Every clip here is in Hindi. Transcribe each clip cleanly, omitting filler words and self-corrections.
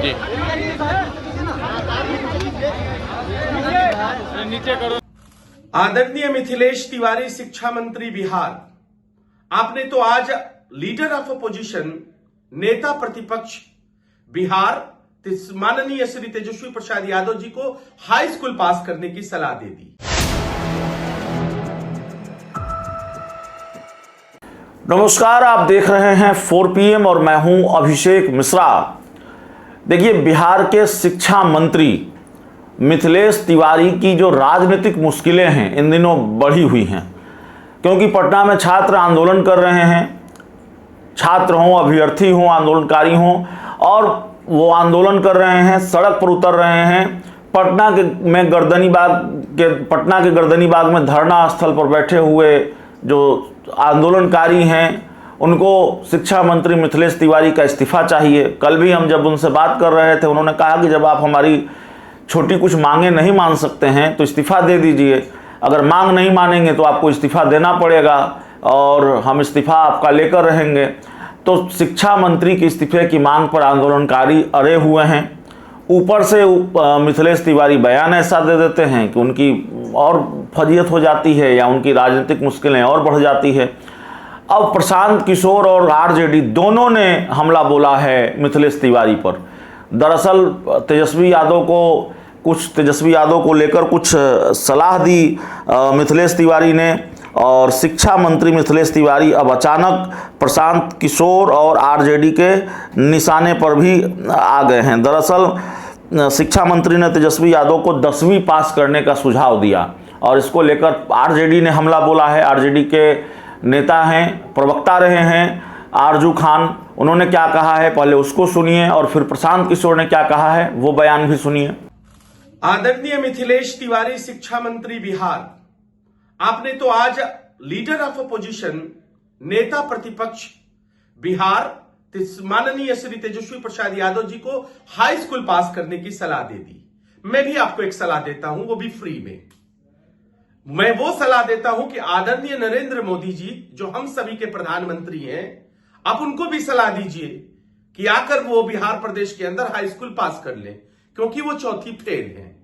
जी नीचे करो। आदरणीय मिथिलेश तिवारी शिक्षा मंत्री बिहार, आपने तो आज लीडर ऑफ अपोजिशन नेता प्रतिपक्ष बिहार माननीय श्री तेजस्वी प्रसाद यादव जी को हाई स्कूल पास करने की सलाह दे दी। नमस्कार, आप देख रहे हैं 4 PM और मैं हूं अभिषेक मिश्रा। देखिए, बिहार के शिक्षा मंत्री मिथिलेश तिवारी की जो राजनीतिक मुश्किलें हैं इन दिनों बढ़ी हुई हैं, क्योंकि पटना में छात्र आंदोलन कर रहे हैं। छात्र हों, अभ्यर्थी हों, आंदोलनकारी हों, और वो आंदोलन कर रहे हैं, सड़क पर उतर रहे हैं। पटना के गर्दनीबाग में धरना स्थल पर बैठे हुए जो आंदोलनकारी हैं उनको शिक्षा मंत्री मिथिलेश तिवारी का इस्तीफ़ा चाहिए। कल भी हम जब उनसे बात कर रहे थे, उन्होंने कहा कि जब आप हमारी छोटी कुछ मांगे नहीं मान सकते हैं तो इस्तीफ़ा दे दीजिए। अगर मांग नहीं मानेंगे तो आपको इस्तीफ़ा देना पड़ेगा और हम इस्तीफ़ा आपका लेकर रहेंगे। तो शिक्षा मंत्री के इस्तीफे की मांग पर आंदोलनकारी अड़े हुए हैं। ऊपर से मिथिलेश तिवारी बयान ऐसा दे देते हैं कि उनकी और फजीयत हो जाती है या उनकी राजनीतिक मुश्किलें और बढ़ जाती है। अब प्रशांत किशोर और आरजेडी दोनों ने हमला बोला है मिथिलेश तिवारी पर। दरअसल तेजस्वी यादव को लेकर कुछ सलाह दी मिथिलेश तिवारी ने, और शिक्षा मंत्री मिथिलेश तिवारी अब अचानक प्रशांत किशोर और आरजेडी के निशाने पर भी आ गए हैं। दरअसल शिक्षा मंत्री ने तेजस्वी यादव को 10वीं पास करने का सुझाव दिया और इसको लेकर आरजेडी ने हमला बोला है। आरजेडी के नेता हैं, प्रवक्ता रहे हैं आरजू खान, उन्होंने क्या कहा है पहले उसको सुनिए और फिर प्रशांत किशोर ने क्या कहा है वो बयान भी सुनिए। आदरणीय मिथिलेश तिवारी शिक्षा मंत्री बिहार, आपने तो आज लीडर ऑफ अपोजिशन नेता प्रतिपक्ष बिहार माननीय श्री तेजस्वी प्रसाद यादव जी को हाई स्कूल पास करने की सलाह दे दी। मैं भी आपको एक सलाह देता हूं, वो भी फ्री में। मैं वो सलाह देता हूं कि आदरणीय नरेंद्र मोदी जी जो हम सभी के प्रधानमंत्री हैं, आप उनको भी सलाह दीजिए कि आकर वो बिहार प्रदेश के अंदर हाई स्कूल पास कर लें, क्योंकि वो चौथी फेल है।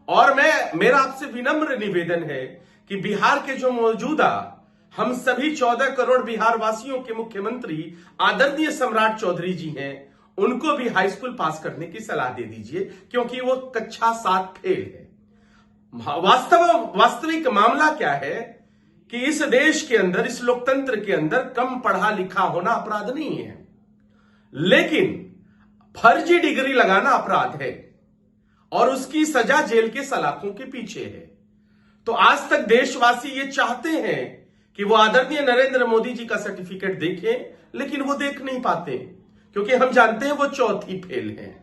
और मेरा आपसे विनम्र निवेदन है कि बिहार के जो मौजूदा हम सभी 14 करोड़ बिहार वासियों के मुख्यमंत्री आदरणीय सम्राट चौधरी जी हैं, उनको भी हाई स्कूल पास करने की सलाह दे दीजिए, क्योंकि वो कक्षा 7 फेल है। वास्तविक मामला क्या है कि इस देश के अंदर, इस लोकतंत्र के अंदर कम पढ़ा लिखा होना अपराध नहीं है, लेकिन फर्जी डिग्री लगाना अपराध है और उसकी सजा जेल के सलाखों के पीछे है। तो आज तक देशवासी ये चाहते हैं कि वो आदरणीय नरेंद्र मोदी जी का सर्टिफिकेट देखें, लेकिन वो देख नहीं पाते, क्योंकि हम जानते हैं वो चौथी फेल है।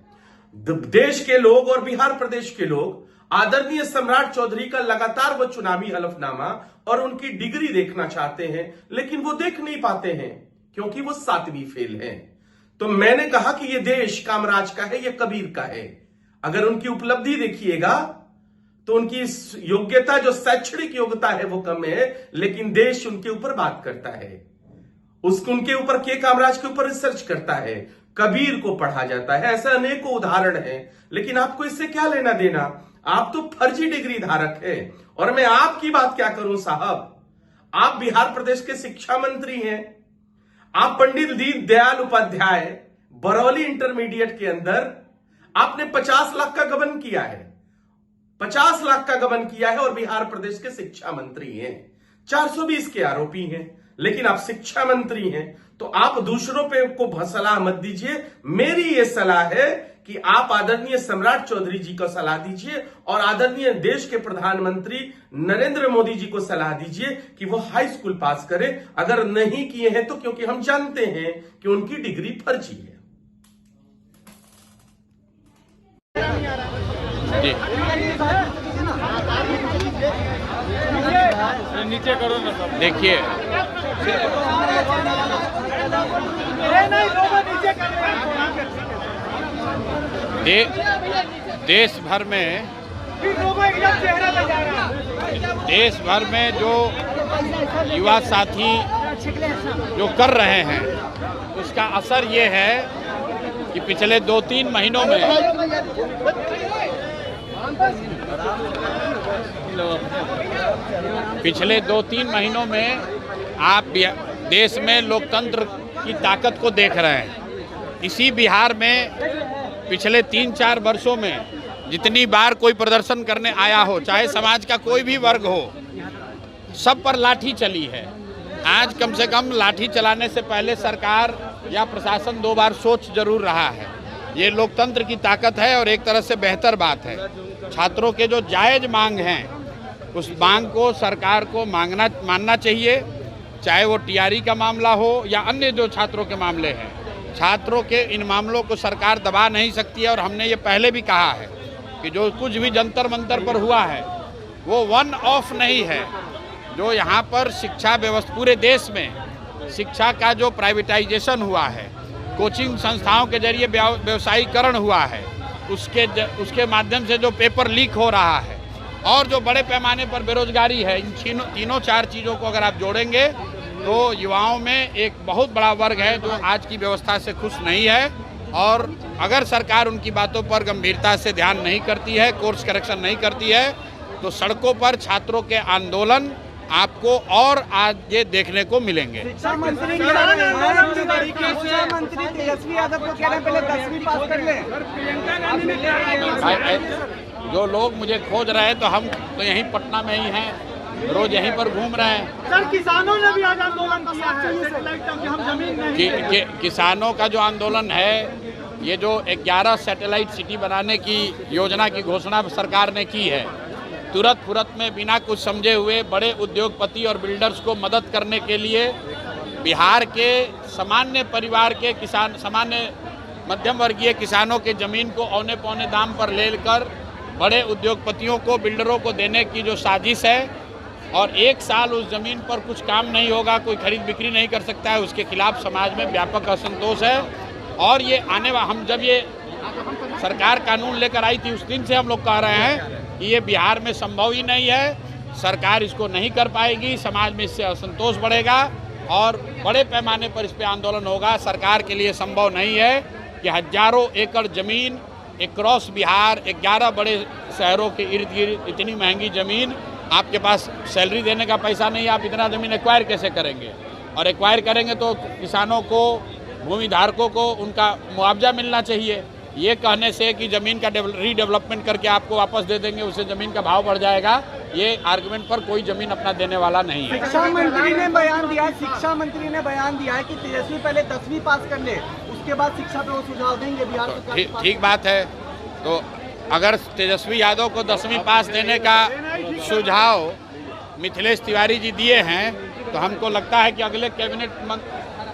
देश के लोग और बिहार प्रदेश के लोग आदरणीय सम्राट चौधरी का लगातार वो चुनावी हलफनामा और उनकी डिग्री देखना चाहते हैं, लेकिन वो देख नहीं पाते हैं क्योंकि वो 7वीं फेल है। तो मैंने कहा कि ये देश कामराज का है, ये कबीर का है। अगर उनकी उपलब्धि देखिएगा तो उनकी योग्यता, जो शैक्षणिक योग्यता है वो कम है, लेकिन देश उनके ऊपर बात करता है, उनके ऊपर के कामराज के ऊपर रिसर्च करता है, कबीर को पढ़ा जाता है। ऐसे अनेकों उदाहरण हैं, लेकिन आपको इससे क्या लेना देना? आप तो फर्जी डिग्री धारक है। और मैं आपकी बात क्या करूं साहब, आप बिहार प्रदेश के शिक्षा मंत्री हैं। आप पंडित दीनदयाल उपाध्याय बरौली इंटरमीडिएट के अंदर आपने 50 लाख का गबन किया है, 50 लाख का गबन किया है, और बिहार प्रदेश के शिक्षा मंत्री हैं। 420 के आरोपी हैं, लेकिन आप शिक्षा मंत्री हैं। तो आप दूसरों पे को सलाह मत दीजिए। मेरी ये सलाह है कि आप आदरणीय सम्राट चौधरी जी को सलाह दीजिए और आदरणीय देश के प्रधानमंत्री नरेंद्र मोदी जी को सलाह दीजिए कि वो हाई स्कूल पास करें। अगर नहीं किए हैं तो क्योंकि हम जानते हैं कि उनकी डिग्री फर्जी है। जी नीचे करो ना सब। देखिए, देश भर में जो युवा साथी जो कर रहे हैं उसका असर ये है कि पिछले 2-3 महीनों में आप देश में लोकतंत्र की ताकत को देख रहे हैं। इसी बिहार में पिछले 3-4 वर्षों में जितनी बार कोई प्रदर्शन करने आया हो, चाहे समाज का कोई भी वर्ग हो, सब पर लाठी चली है। आज कम से कम लाठी चलाने से पहले सरकार या प्रशासन 2 बार सोच जरूर रहा है। ये लोकतंत्र की ताकत है और एक तरह से बेहतर बात है। छात्रों के जो जायज मांग हैं, उस मांग को सरकार को मानना चाहिए, चाहे वो टीआरई का मामला हो या अन्य जो छात्रों के मामले हैं। छात्रों के इन मामलों को सरकार दबा नहीं सकती है और हमने ये पहले भी कहा है कि जो कुछ भी जंतर मंतर पर हुआ है वो वन ऑफ नहीं है। जो यहाँ पर शिक्षा व्यवस्था पूरे देश में शिक्षा का जो प्राइवेटाइजेशन हुआ है, कोचिंग संस्थाओं के जरिए व्यवसायीकरण हुआ है, उसके माध्यम से जो पेपर लीक हो रहा है और जो बड़े पैमाने पर बेरोजगारी है, इन तीनों 4 चीज़ों को अगर आप जोड़ेंगे तो युवाओं में एक बहुत बड़ा वर्ग है जो आज की व्यवस्था से खुश नहीं है। और अगर सरकार उनकी बातों पर गंभीरता से ध्यान नहीं करती है, कोर्स करेक्शन नहीं करती है, तो सड़कों पर छात्रों के आंदोलन आपको और आगे देखने को मिलेंगे। शिक्षा मंत्री तेजस्वी यादव को कह रहे हैं पहले 10वीं पास कर ले। जो लोग मुझे खोज रहे हैं तो हम तो यहीं पटना में ही हैं, रोज यहीं पर घूम रहे हैं। सर, किसानों ने भी आज आंदोलन किया है, हम जमीन नहीं किसानों का जो आंदोलन है, ये जो 11 सैटेलाइट सिटी बनाने की योजना की घोषणा सरकार ने की है, तुरंत फुरत में बिना कुछ समझे हुए बड़े उद्योगपति और बिल्डर्स को मदद करने के लिए बिहार के सामान्य परिवार के किसान, सामान्य मध्यम वर्गीय किसानों के ज़मीन को औने पौने दाम पर लेकर बड़े उद्योगपतियों को, बिल्डरों को देने की जो साजिश है, और 1 साल उस ज़मीन पर कुछ काम नहीं होगा, कोई खरीद बिक्री नहीं कर सकता है, उसके खिलाफ समाज में व्यापक असंतोष है। और ये हम जब ये सरकार कानून लेकर आई थी, उस दिन से हम लोग कह रहे हैं कि ये बिहार में संभव ही नहीं है, सरकार इसको नहीं कर पाएगी, समाज में इससे असंतोष बढ़ेगा और बड़े पैमाने पर इस पर आंदोलन होगा। सरकार के लिए संभव नहीं है कि हजारों एकड़ ज़मीन एक्रॉस बिहार 11 बड़े शहरों के इर्द गिर्द इतनी महंगी ज़मीन, आपके पास सैलरी देने का पैसा नहीं, आप इतना ज़मीन एक्वायर कैसे करेंगे? और एक्वायर करेंगे तो किसानों को, भूमि धारकों को उनका मुआवजा मिलना चाहिए। ये कहने से कि ज़मीन का रीडेवलपमेंट करके आपको वापस दे देंगे, उससे ज़मीन का भाव बढ़ जाएगा, ये आर्गुमेंट पर कोई ज़मीन अपना देने वाला नहीं है। शिक्षा मंत्री ने बयान दिया है कि तेजस्वी पहले 10वीं पास कर ले, उसके बाद शिक्षा पे वो सुझाव देंगे बिहार सरकार। ठीक बात है। तो अगर तेजस्वी यादव को 10वीं पास देने का सुझाव मिथिलेश तिवारी जी दिए हैं, तो हमको लगता है कि अगले कैबिनेट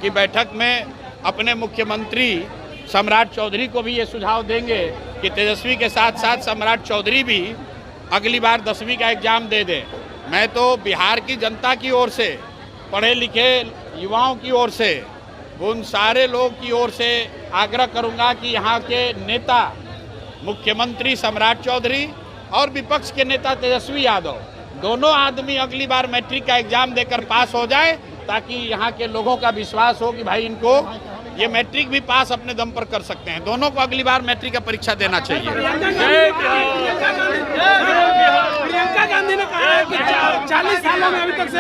की बैठक में अपने मुख्यमंत्री सम्राट चौधरी को भी ये सुझाव देंगे कि तेजस्वी के साथ साथ सम्राट चौधरी भी अगली बार 10वीं का एग्ज़ाम दे दें। मैं तो बिहार की जनता की ओर से, पढ़े लिखे युवाओं की ओर से, उन सारे लोग की ओर से आग्रह करूंगा कि यहाँ के नेता मुख्यमंत्री सम्राट चौधरी और विपक्ष के नेता तेजस्वी यादव, दोनों आदमी अगली बार मैट्रिक का एग्ज़ाम देकर पास हो जाए, ताकि यहाँ के लोगों का विश्वास हो कि भाई इनको ये मैट्रिक भी पास अपने दम पर कर सकते हैं। दोनों को अगली बार मैट्रिक का परीक्षा देना चाहिए। प्रियंका गांधी ने कहा है कि 40 सालों में अभी तक से